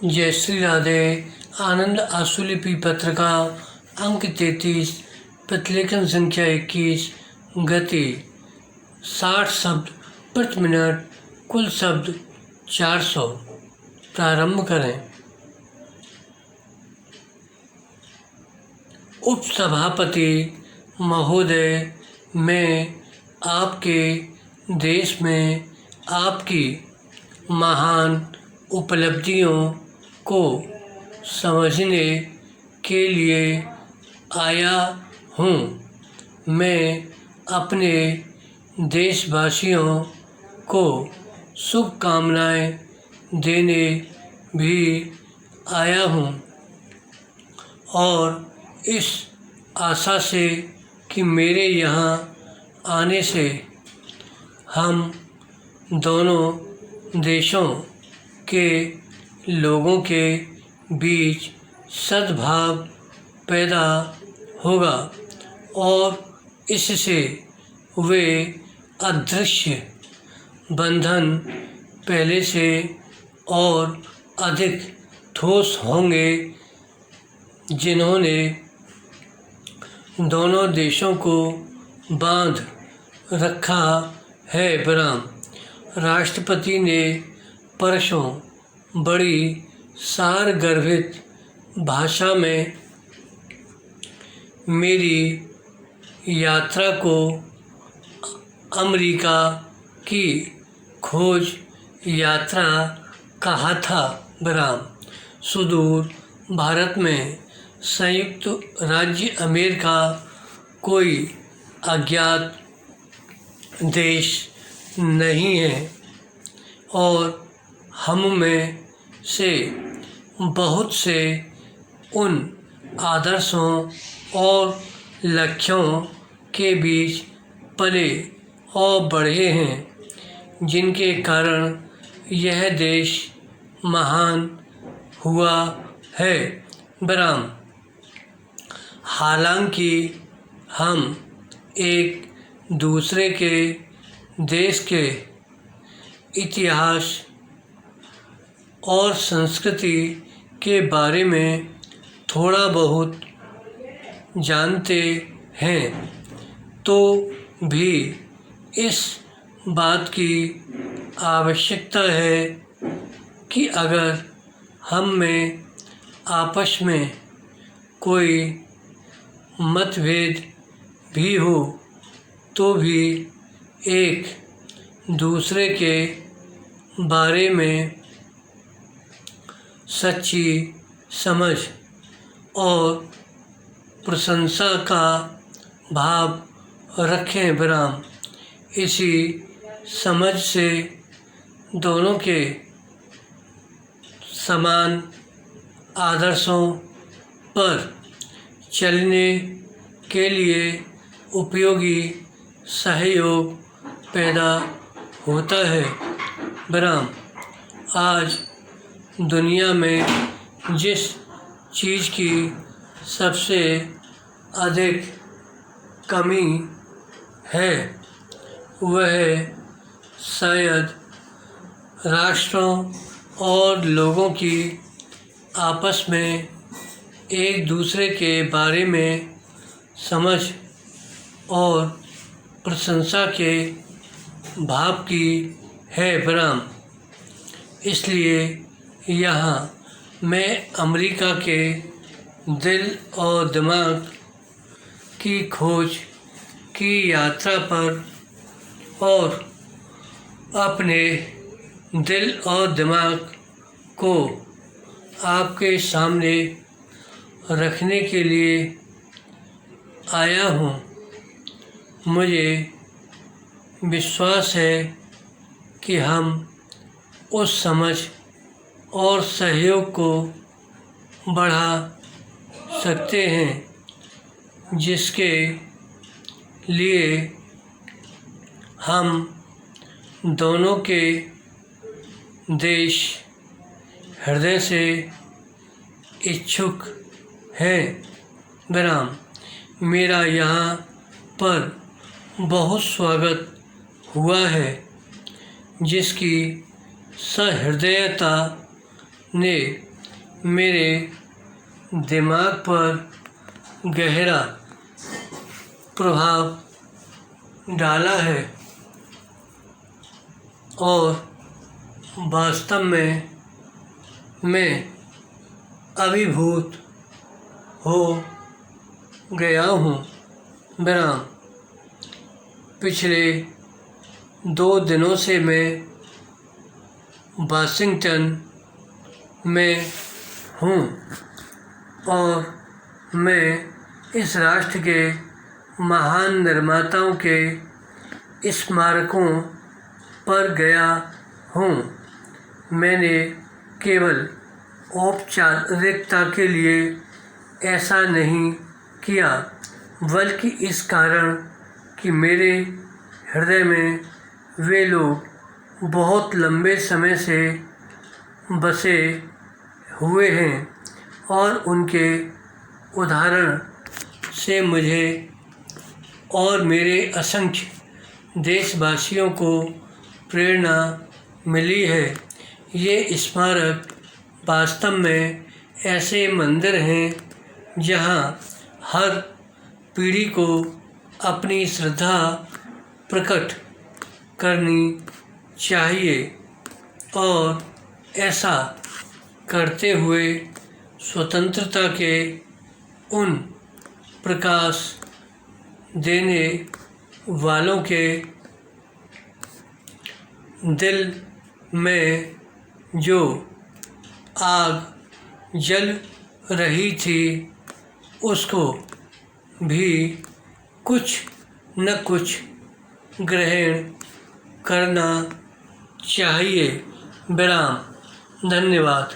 जय श्री राधे। आनंद आशुलिपि पत्र का अंक 33, प्रतिलेखन संख्या 21, गति 60 शब्द प्रति मिनट, कुल शब्द 400। प्रारंभ करें। उपसभापति महोदय, मैं आपके देश में आपकी महान उपलब्धियों को समझने के लिए आया हूँ। मैं अपने देशवासियों को शुभकामनाएं देने भी आया हूँ और इस आशा से कि मेरे यहाँ आने से हम दोनों देशों के लोगों के बीच सद्भाव पैदा होगा और इससे वे अदृश्य बंधन पहले से और अधिक ठोस होंगे जिन्होंने दोनों देशों को बांध रखा है। बराम। राष्ट्रपति ने परसों बड़ी सारगर्भित भाषा में मेरी यात्रा को अमेरिका की खोज यात्रा कहा था। बराम। सुदूर भारत में संयुक्त राज्य अमेरिका कोई अज्ञात देश नहीं है और हम में से बहुत से उन आदर्शों और लक्ष्यों के बीच पले और बढ़े हैं जिनके कारण यह देश महान हुआ है। बराम। हालांकि हम एक दूसरे के देश के इतिहास और संस्कृति के बारे में थोड़ा बहुत जानते हैं तो भी इस बात की आवश्यकता है कि अगर हम में आपस में कोई मतभेद भी हो तो भी एक दूसरे के बारे में सच्ची समझ और प्रशंसा का भाव रखें। बराम। इसी समझ से दोनों के समान आदर्शों पर चलने के लिए उपयोगी सहयोग पैदा होता है। बराम। आज दुनिया में जिस चीज़ की सबसे अधिक कमी है वह शायद राष्ट्रों और लोगों की आपस में एक दूसरे के बारे में समझ और प्रशंसा के भाव की है। बराम। इसलिए यहाँ मैं अमेरिका के दिल और दिमाग की खोज की यात्रा पर और अपने दिल और दिमाग को आपके सामने रखने के लिए आया हूँ। मुझे विश्वास है कि हम उस समझ और सहयोग को बढ़ा सकते हैं जिसके लिए हम दोनों के देश हृदय से इच्छुक हैं। बराम। मेरा यहाँ पर बहुत स्वागत हुआ है जिसकी सहृदयता ने मेरे दिमाग पर गहरा प्रभाव डाला है और वास्तव में मैं अभिभूत हो गया हूँ। विराम। पिछले 2 दिनों से मैं वाशिंगटन में हूँ और मैं इस राष्ट्र के महान निर्माताओं के स्मारकों पर गया हूँ। मैंने केवल औपचारिकता के लिए ऐसा नहीं किया, बल्कि इस कारण कि मेरे हृदय में वे लोग बहुत लंबे समय से बसे हुए हैं और उनके उदाहरण से मुझे और मेरे असंख्य देशवासियों को प्रेरणा मिली है। ये स्मारक वास्तव में ऐसे मंदिर हैं जहाँ हर पीढ़ी को अपनी श्रद्धा प्रकट करनी चाहिए और ऐसा करते हुए स्वतंत्रता के उन प्रकाश देने वालों के दिल में जो आग जल रही थी उसको भी कुछ न कुछ ग्रहण करना चाहिए। विराम। धन्यवाद।